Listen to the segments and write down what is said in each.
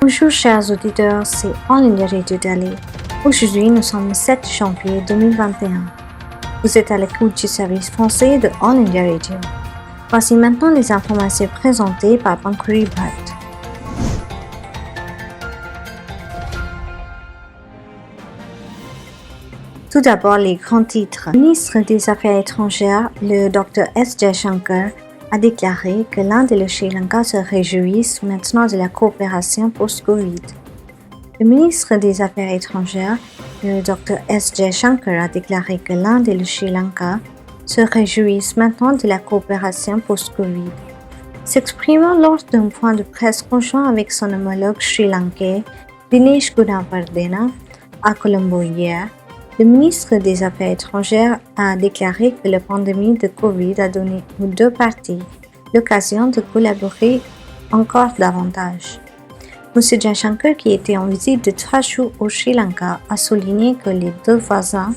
Bonjour chers auditeurs, c'est All India Radio Delhi. Aujourd'hui, nous sommes le 7 janvier 2021. Vous êtes à l'écoute du service français de All India Radio. Voici maintenant les informations présentées par Pankuri Bhatt. Tout d'abord, les grands titres. Le ministre des Affaires étrangères, le Dr S. Jaishankar, a déclaré que l'Inde et le Sri Lanka se réjouissent maintenant de la coopération post-Covid. Le ministre des Affaires étrangères, le Dr S. Jaishankar, a déclaré que l'Inde et le Sri Lanka se réjouissent maintenant de la coopération post-Covid. S'exprimant lors d'un point de presse conjoint avec son homologue sri-lankais, Dinesh Gunawardena, à Colombo hier, le ministre des Affaires étrangères a déclaré que la pandémie de Covid a donné aux deux parties l'occasion de collaborer encore davantage. M. Jaishankar, qui était en visite de 3 jours au Sri Lanka, a souligné que les deux voisins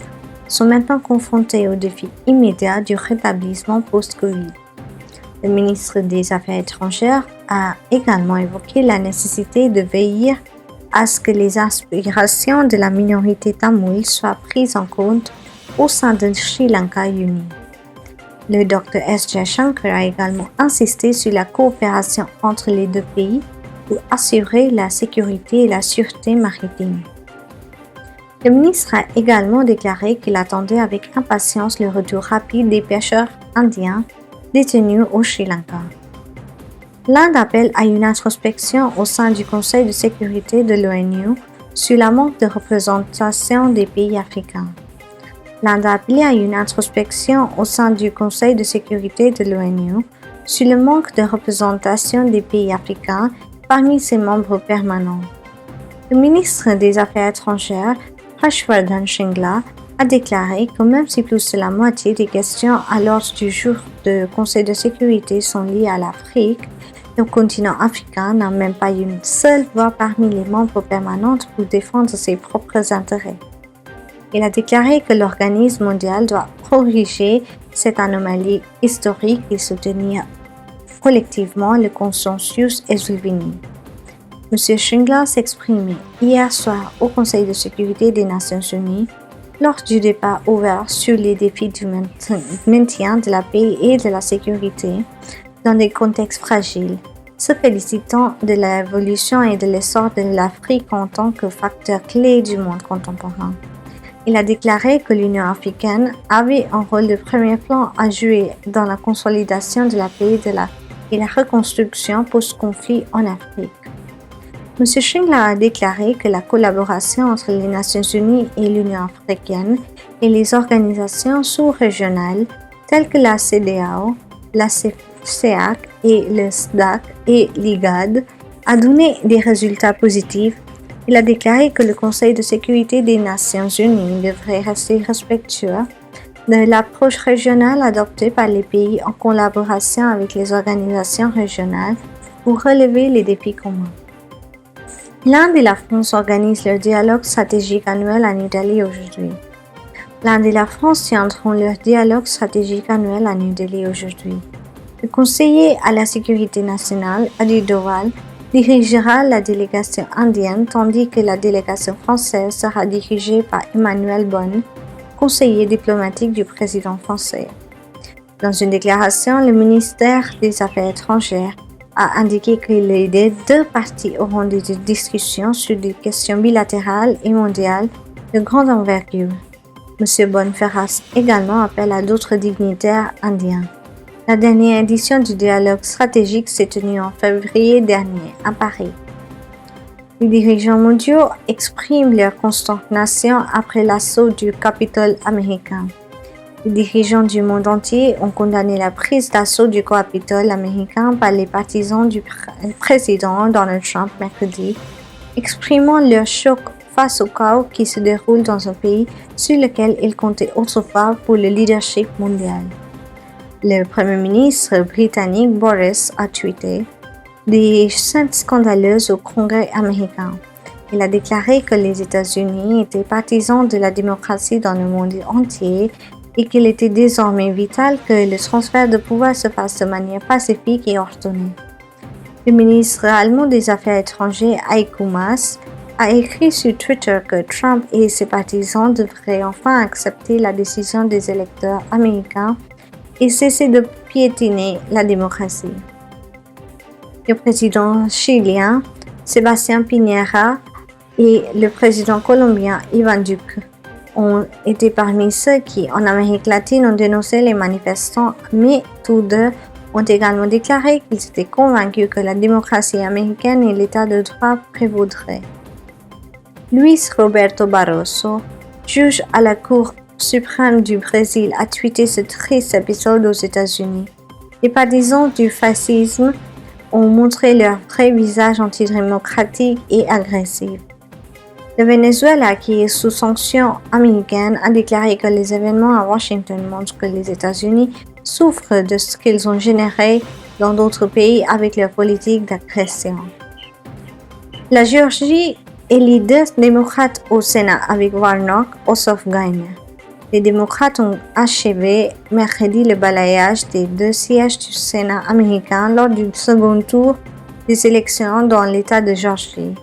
sont maintenant confrontés au défi immédiat du rétablissement post-Covid. Le ministre des Affaires étrangères a également évoqué la nécessité de veiller à ce que les aspirations de la minorité tamoule soient prises en compte au sein de Sri Lanka uni. Le Dr S. Jaishankar a également insisté sur la coopération entre les deux pays pour assurer la sécurité et la sûreté maritime. Le ministre a également déclaré qu'il attendait avec impatience le retour rapide des pêcheurs indiens détenus au Sri Lanka. L'Inde appelle à une introspection au sein du Conseil de sécurité de l'ONU sur la manque de représentation des pays africains. L'Inde a appelé à une introspection au sein du Conseil de sécurité de l'ONU sur le manque de représentation des pays africains parmi ses membres permanents. Le ministre des Affaires étrangères, Harshvardhan Shringla, a déclaré que même si plus de la moitié des questions à l'ordre du jour du Conseil de sécurité sont liées à l'Afrique, le continent africain n'a même pas une seule voix parmi les membres permanents pour défendre ses propres intérêts. Il a déclaré que l'organisme mondial doit corriger cette anomalie historique et soutenir collectivement le consensus Eswini. M. Shringla s'exprimait hier soir au Conseil de sécurité des Nations Unies lors du débat ouvert sur les défis du maintien de la paix et de la sécurité dans des contextes fragiles, se félicitant de l'évolution et de l'essor de l'Afrique en tant que facteur clé du monde contemporain. Il a déclaré que l'Union africaine avait un rôle de premier plan à jouer dans la consolidation de la paix et la reconstruction post-conflit en Afrique. M. Shringla a déclaré que la collaboration entre les Nations Unies et l'Union africaine et les organisations sous-régionales telles que la CEDEAO, la CEAC et le SDAC et l'IGAD a donné des résultats positifs. Il a déclaré que le Conseil de sécurité des Nations Unies devrait rester respectueux de l'approche régionale adoptée par les pays en collaboration avec les organisations régionales pour relever les défis communs. L'Inde et la France organisent leur dialogue stratégique annuel à New Delhi aujourd'hui. L'Inde et la France tiendront leur dialogue stratégique annuel à New Delhi aujourd'hui. Le conseiller à la sécurité nationale, Ajit Doval, dirigera la délégation indienne tandis que la délégation française sera dirigée par Emmanuel Bonne, conseiller diplomatique du président français. Dans une déclaration, le ministère des Affaires étrangères a indiqué que les deux parties auront des discussions sur des questions bilatérales et mondiales de grande envergure. M. Bonne fera également appel à d'autres dignitaires indiens. La dernière édition du dialogue stratégique s'est tenue en février dernier à Paris. Les dirigeants mondiaux expriment leur consternation après l'assaut du Capitole américain. Les dirigeants du monde entier ont condamné la prise d'assaut du Capitole américain par les partisans du président Donald Trump mercredi, exprimant leur choc face au chaos qui se déroule dans un pays sur lequel ils comptaient autrefois pour le leadership mondial. Le Premier ministre britannique Boris a tweeté des scènes scandaleuses au Congrès américain. Il a déclaré que les États-Unis étaient partisans de la démocratie dans le monde entier et qu'il était désormais vital que le transfert de pouvoir se fasse de manière pacifique et ordonnée. Le ministre allemand des Affaires étrangères Heiko Maas a écrit sur Twitter que Trump et ses partisans devraient enfin accepter la décision des électeurs américains et cesser de piétiner la démocratie. Le président chilien Sébastien Piñera et le président colombien Iván Duque ont été parmi ceux qui, en Amérique latine, ont dénoncé les manifestants, mais tous deux ont également déclaré qu'ils étaient convaincus que la démocratie américaine et l'état de droit prévaudraient. Luis Roberto Barroso, juge à la Cour suprême du Brésil, a tweeté ce triste épisode aux États-Unis. Les partisans du fascisme ont montré leur vrai visage antidémocratique et agressif. Le Venezuela, qui est sous sanctions américaines, a déclaré que les événements à Washington montrent que les États-Unis souffrent de ce qu'ils ont généré dans d'autres pays avec leur politique d'agression. La Géorgie élit 2 démocrates au Sénat avec Warnock, Ossoff gagne. Les démocrates ont achevé mercredi le balayage des 2 sièges du Sénat américain lors du second tour des élections dans l'État de Géorgie,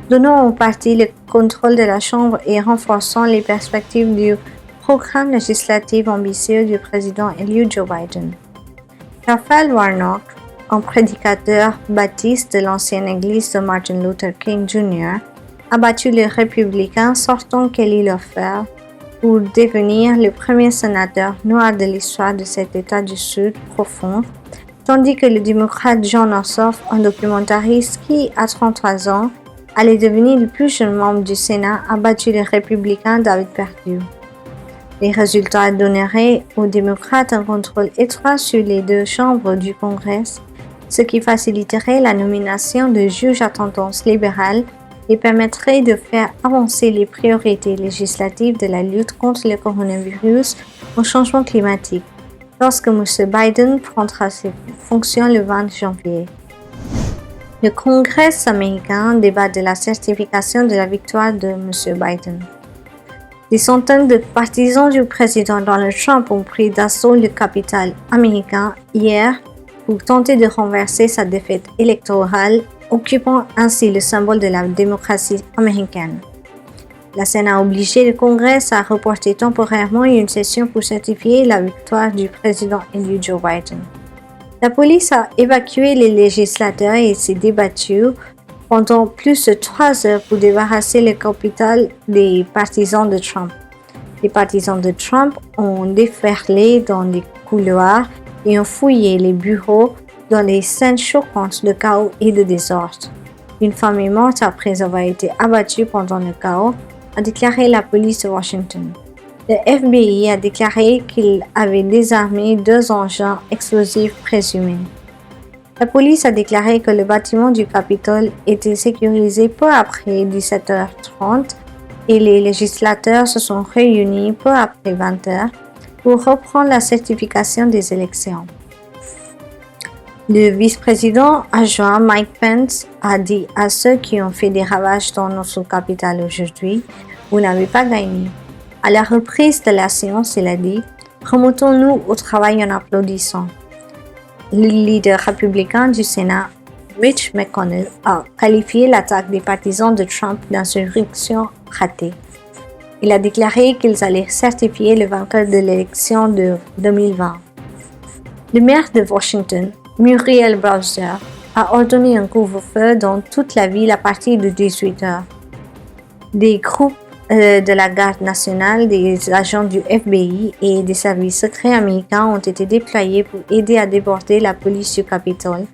donnant au parti le contrôle de la Chambre et renforçant les perspectives du programme législatif ambitieux du président élu Joe Biden. Raphaël Warnock, un prédicateur baptiste de l'ancienne église de Martin Luther King Jr., a battu le républicain sortant Kelly Loeffler pour devenir le premier sénateur noir de l'histoire de cet État du Sud profond, tandis que le démocrate Jon Ossoff, un documentariste qui, à 33 ans, allait devenir le plus jeune membre du Sénat, a battu le républicain David Perdue. Les résultats donneraient aux démocrates un contrôle étroit sur les 2 chambres du Congrès, ce qui faciliterait la nomination de juges à tendance libérale et permettrait de faire avancer les priorités législatives de la lutte contre le coronavirus au changement climatique, lorsque M. Biden prendra ses fonctions le 20 janvier. Le Congrès américain débat de la certification de la victoire de M. Biden. Des centaines de partisans du président Donald Trump ont pris d'assaut le Capitole américain hier pour tenter de renverser sa défaite électorale, occupant ainsi le symbole de la démocratie américaine. La Sénat a obligé le Congrès à reporter temporairement une session pour certifier la victoire du président élu Joe Biden. La police a évacué les législateurs et s'est débattue pendant plus de 3 heures pour débarrasser le Capitole des partisans de Trump. Les partisans de Trump ont déferlé dans les couloirs et ont fouillé les bureaux dans les scènes choquantes de chaos et de désordre. Une femme est morte après avoir été abattue pendant le chaos, a déclaré la police de Washington. Le FBI a déclaré qu'il avait désarmé 2 engins explosifs présumés. La police a déclaré que le bâtiment du Capitole était sécurisé peu après 17h30 et les législateurs se sont réunis peu après 20h pour reprendre la certification des élections. Le vice-président adjoint Mike Pence a dit à ceux qui ont fait des ravages dans notre capitale aujourd'hui, « Vous n'avez pas gagné ». À la reprise de la séance, il a dit, « Remontons-nous au travail en applaudissant ». Le leader républicain du Sénat, Mitch McConnell, a qualifié l'attaque des partisans de Trump d'insurrection ratée. Il a déclaré qu'ils allaient certifier le vainqueur de l'élection de 2020. Le maire de Washington, Muriel Bowser, a ordonné un couvre-feu dans toute la ville à partir de 18h. Des groupes de la garde nationale, des agents du FBI et des services secrets américains ont été déployés pour aider à déborder la police du Capitole.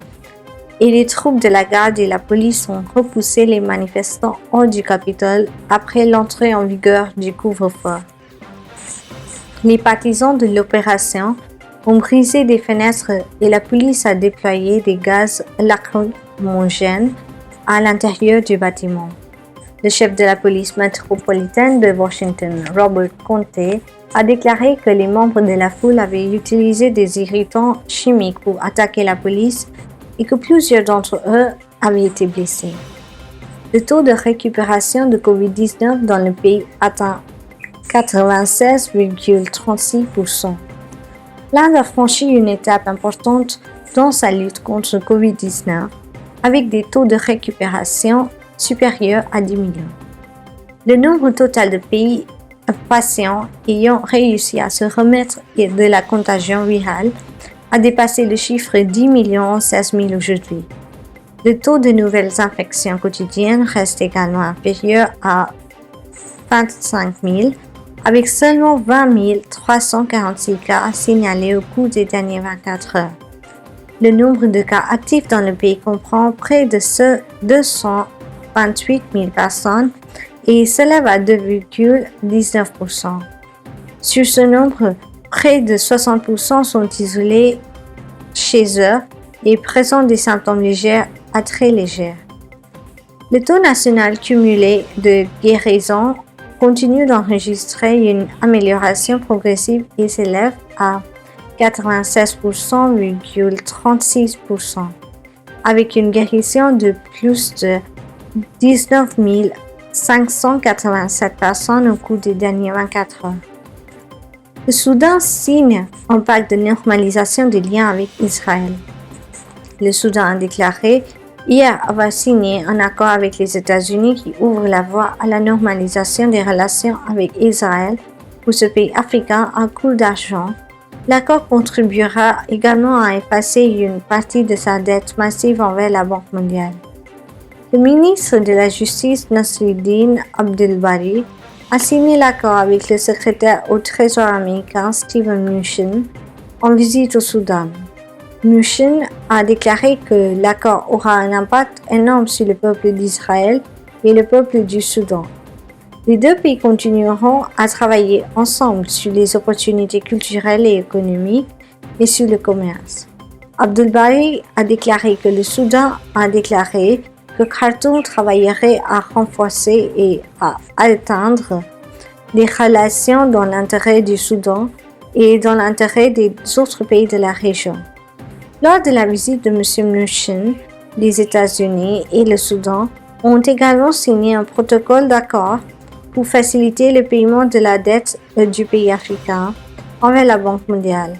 Et les troupes de la garde et la police ont repoussé les manifestants hors du Capitole après l'entrée en vigueur du couvre-feu. Les partisans de l'opération ont brisé des fenêtres et la police a déployé des gaz lacrymogènes à l'intérieur du bâtiment. Le chef de la police métropolitaine de Washington, Robert Conte, a déclaré que les membres de la foule avaient utilisé des irritants chimiques pour attaquer la police et que plusieurs d'entre eux avaient été blessés. Le taux de récupération de COVID-19 dans le pays atteint 96,36%. L'Inde a franchi une étape importante dans sa lutte contre le COVID-19 avec des taux de récupération supérieurs à 10 millions. Le nombre total de patients ayant réussi à se remettre de la contagion virale a dépassé le chiffre 10 millions 16 000 aujourd'hui. Le taux de nouvelles infections quotidiennes reste également inférieur à 25 000, avec seulement 20 346 cas signalés au cours des dernières 24 heures. Le nombre de cas actifs dans le pays comprend près de 228 000 personnes et s'élève à 2,19%. Sur ce nombre, près de 60% sont isolés chez eux et présentent des symptômes légers à très légers. Le taux national cumulé de guérison continue d'enregistrer une amélioration progressive et s'élève à 96,36%, avec une guérison de plus de 19 587 personnes au cours des dernières 24 heures. Le Soudan signe un pacte de normalisation des liens avec Israël. Le Soudan a déclaré hier avoir signé un accord avec les États-Unis qui ouvre la voie à la normalisation des relations avec Israël pour ce pays africain à coût d'argent. L'accord contribuera également à effacer une partie de sa dette massive envers la Banque mondiale. Le ministre de la Justice Nasruddin Abdel-Bari a signé l'accord avec le secrétaire au Trésor américain Steven Mnuchin en visite au Soudan. Mnuchin a déclaré que l'accord aura un impact énorme sur le peuple d'Israël et le peuple du Soudan. Les deux pays continueront à travailler ensemble sur les opportunités culturelles et économiques et sur le commerce. Abdel-Bari a déclaré que le Soudan a déclaré que Khartoum travaillerait à renforcer et à atteindre des relations dans l'intérêt du Soudan et dans l'intérêt des autres pays de la région. Lors de la visite de M. Mnuchin, les États-Unis et le Soudan ont également signé un protocole d'accord pour faciliter le paiement de la dette du pays africain envers la Banque mondiale,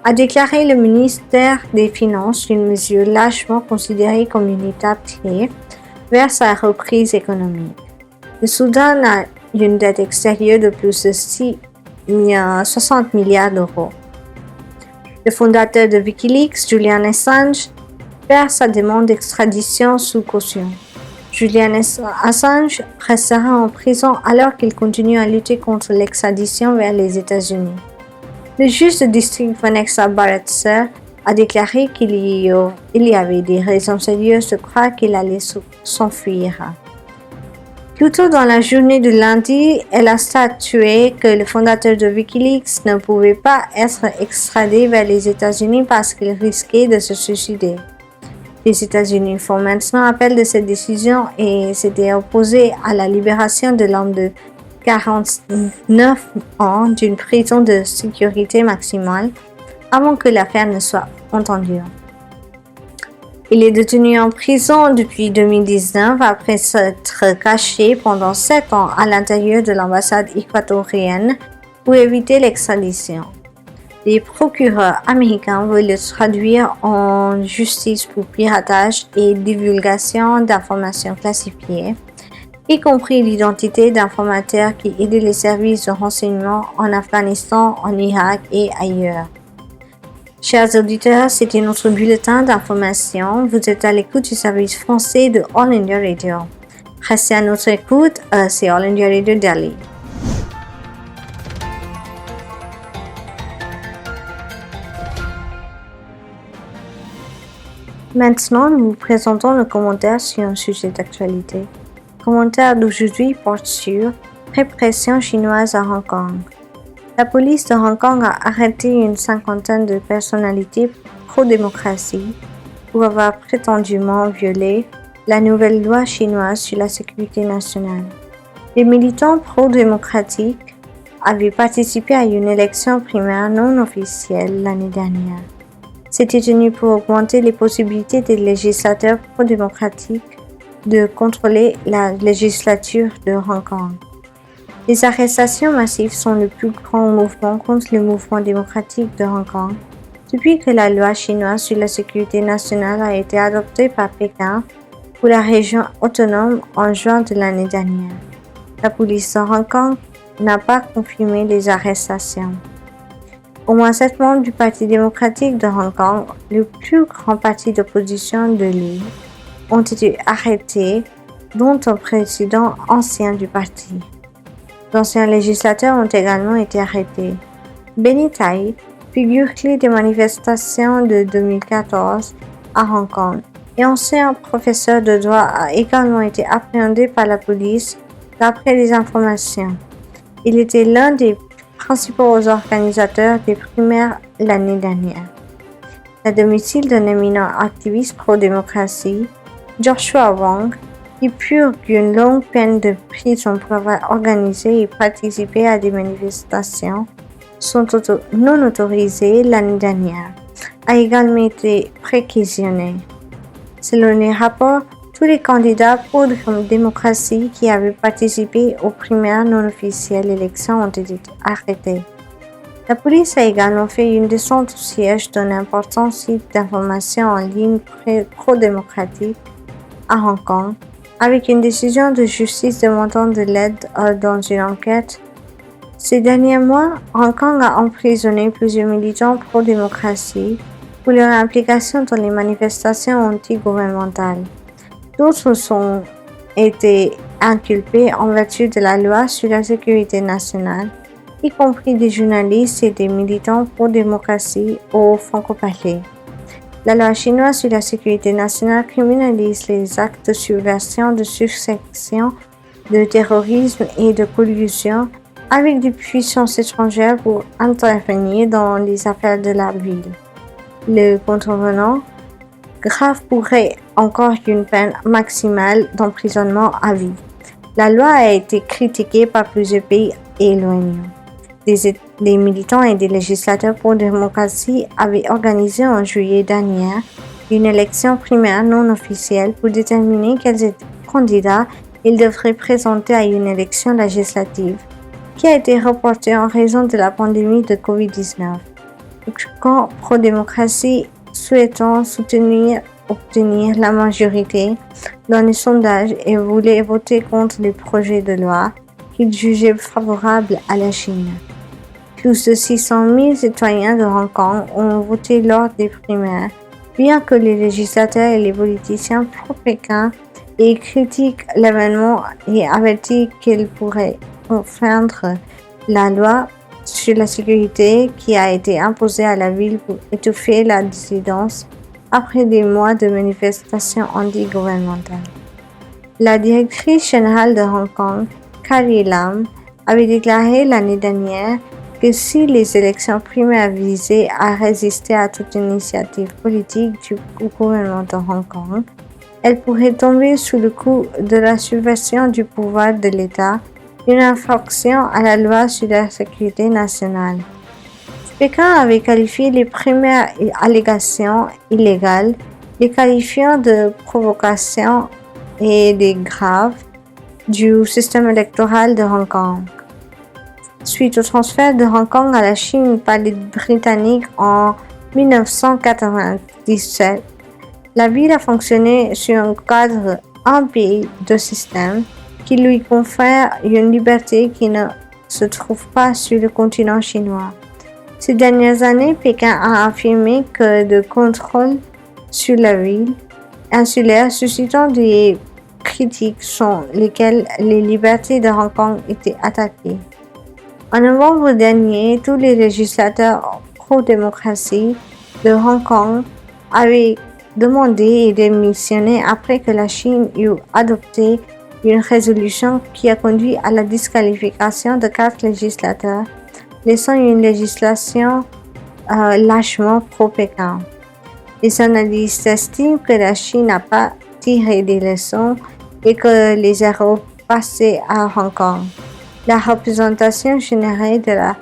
a déclaré le ministère des Finances, une mesure largement considérée comme une étape clé vers sa reprise économique. Le Soudan a une dette extérieure de plus de 60 milliards d'euros. Le fondateur de Wikileaks, Julian Assange, perd sa demande d'extradition sous caution. Julian Assange restera en prison alors qu'il continue à lutter contre l'extradition vers les États-Unis. Le juge de district Vanessa Barretser a déclaré qu'il y avait des raisons sérieuses de croire qu'il allait s'enfuir. Plus tôt dans la journée de lundi, elle a statué que le fondateur de Wikileaks ne pouvait pas être extradé vers les États-Unis parce qu'il risquait de se suicider. Les États-Unis font maintenant appel de cette décision et s'étaient opposés à la libération de l'homme de 49 ans d'une prison de sécurité maximale avant que l'affaire ne soit entendue. Il est détenu en prison depuis 2019 après s'être caché pendant 7 ans à l'intérieur de l'ambassade équatorienne pour éviter l'extradition. Les procureurs américains veulent le traduire en justice pour piratage et divulgation d'informations classifiées, y compris l'identité d'informateurs qui aidaient les services de renseignement en Afghanistan, en Irak et ailleurs. Chers auditeurs, c'était notre bulletin d'information. Vous êtes à l'écoute du service français de All India Radio. Restez à notre écoute, c'est All India Radio Delhi. Maintenant, nous vous présentons le commentaire sur un sujet d'actualité. Le commentaire d'aujourd'hui porte sur répression chinoise à Hong Kong. La police de Hong Kong a arrêté une cinquantaine de personnalités pro-démocratie pour avoir prétendument violé la nouvelle loi chinoise sur la sécurité nationale. Les militants pro-démocratiques avaient participé à une élection primaire non officielle l'année dernière. C'était tenu pour augmenter les possibilités des législateurs pro-démocratiques de contrôler la législature de Hong Kong. Les arrestations massives sont le plus grand mouvement contre le mouvement démocratique de Hong Kong Depuis que la loi chinoise sur la sécurité nationale a été adoptée par Pékin pour la région autonome en juin de l'année dernière, la police de Hong Kong n'a pas confirmé les arrestations. Au moins 7 membres du Parti démocratique de Hong Kong, le plus grand parti d'opposition de l'île, ont été arrêtés, dont un président ancien du parti. D'anciens législateurs ont également été arrêtés. Benny Tai, figure clé des manifestations de 2014 à Hong Kong et ancien professeur de droit, a également été appréhendé par la police d'après les informations. Il était l'un des principaux organisateurs des primaires l'année dernière. Le domicile d'un éminent activiste pro-démocratie, Joshua Wong, qui purge une longue peine de prison pour avoir organisé et participé à des manifestations sont non autorisées l'année dernière, a également été préquisitionné. Selon les rapports, tous les candidats pro-démocratie qui avaient participé aux primaires non officielles élections ont été arrêtés. La police a également fait une descente au siège d'un important site d'information en ligne pro-démocratique à Hong Kong, avec une décision de justice demandant de l'aide dans une enquête. Ces derniers mois, Hong Kong a emprisonné plusieurs militants pro-démocratie pour leur implication dans les manifestations anti-gouvernementales. D'autres ont été inculpés en vertu de la loi sur la sécurité nationale, y compris des journalistes et des militants pro-démocratie au Franco-Parler. La loi chinoise sur la sécurité nationale criminalise les actes de subversion, de succession, de terrorisme et de collusion avec des puissances étrangères pour intervenir dans les affaires de la ville. Le contrevenant grave pourrait encore une peine maximale d'emprisonnement à vie. La loi a été critiquée par plusieurs pays éloignés. Des militants et des législateurs pour la démocratie avaient organisé en juillet dernier une élection primaire non officielle pour déterminer quels candidats ils devraient présenter à une élection législative, qui a été reportée en raison de la pandémie de COVID-19. Le camp pro-démocratie souhaitant obtenir la majorité dans les sondages et voulait voter contre les projets de loi qu'il jugeait favorables à la Chine. Plus de 600 000 citoyens de Hong Kong ont voté lors des primaires, bien que les législateurs et les politiciens pro-Pékin aient critiqué l'événement et averti qu'il pourrait enfreindre la loi sur la sécurité qui a été imposée à la ville pour étouffer la dissidence après des mois de manifestations anti-gouvernementales. La directrice générale de Hong Kong, Carrie Lam, avait déclaré l'année dernière que si les élections primaires visaient à résister à toute initiative politique du gouvernement de Hong Kong, elles pourraient tomber sous le coup de la subversion du pouvoir de l'État, une infraction à la loi sur la sécurité nationale. Pékin avait qualifié les premières allégations illégales, les qualifiant de provocation et de graves du système électoral de Hong Kong. Suite au transfert de Hong Kong à la Chine par les Britanniques en 1997, la ville a fonctionné sur un cadre un pays, deux systèmes qui lui confère une liberté qui ne se trouve pas sur le continent chinois. Ces dernières années, Pékin a affirmé que de contrôle sur la ville insulaire suscitant des critiques sont lesquelles les libertés de Hong Kong étaient attaquées. En novembre dernier, tous les législateurs pro-démocratie de Hong Kong avaient demandé et démissionné après que la Chine eut adopté une résolution qui a conduit à la disqualification de 4 législateurs, laissant une législation lâchement pro-Pékin. Les analystes estiment que la Chine n'a pas tiré des leçons et que les erreurs passées à Hong Kong. La représentation générale de la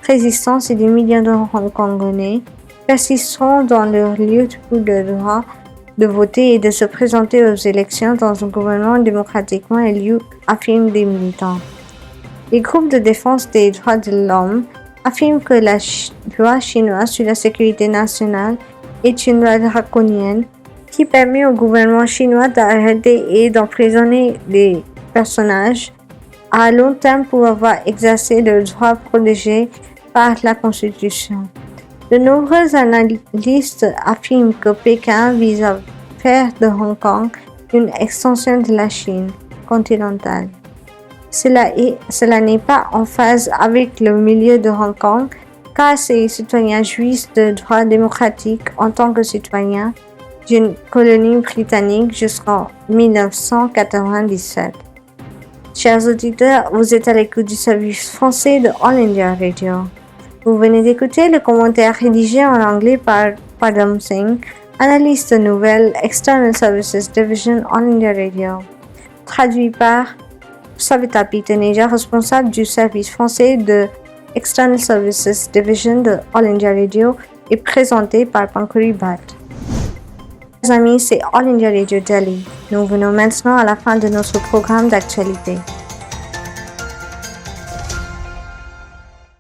résistance et des millions de Hongkongais persisteront dans leur lutte pour le droit de voter et de se présenter aux élections dans un gouvernement démocratiquement élu, affirment des militants. Les groupes de défense des droits de l'homme affirme que la loi chinoise sur la sécurité nationale est une loi draconienne qui permet au gouvernement chinois d'arrêter et d'emprisonner les personnages à long terme pour avoir exercé leurs droits protégés par la Constitution. De nombreux analystes affirment que Pékin vise à faire de Hong Kong une extension de la Chine continentale. Cela n'est pas en phase avec le milieu de Hong Kong, car ses citoyens jouissent de droits démocratiques en tant que citoyens d'une colonie britannique jusqu'en 1997. Chers auditeurs, vous êtes à l'écoute du service français de All India Radio. Vous venez d'écouter le commentaire rédigé en anglais par Padam Singh, analyste de nouvelles External Services Division All India Radio. Traduit par Savita Pitaneja, responsable du service français de External Services Division de All India Radio et présenté par Pankuri Bhatt. Mes amis, c'est All India Radio Delhi. Nous venons maintenant à la fin de notre programme d'actualité.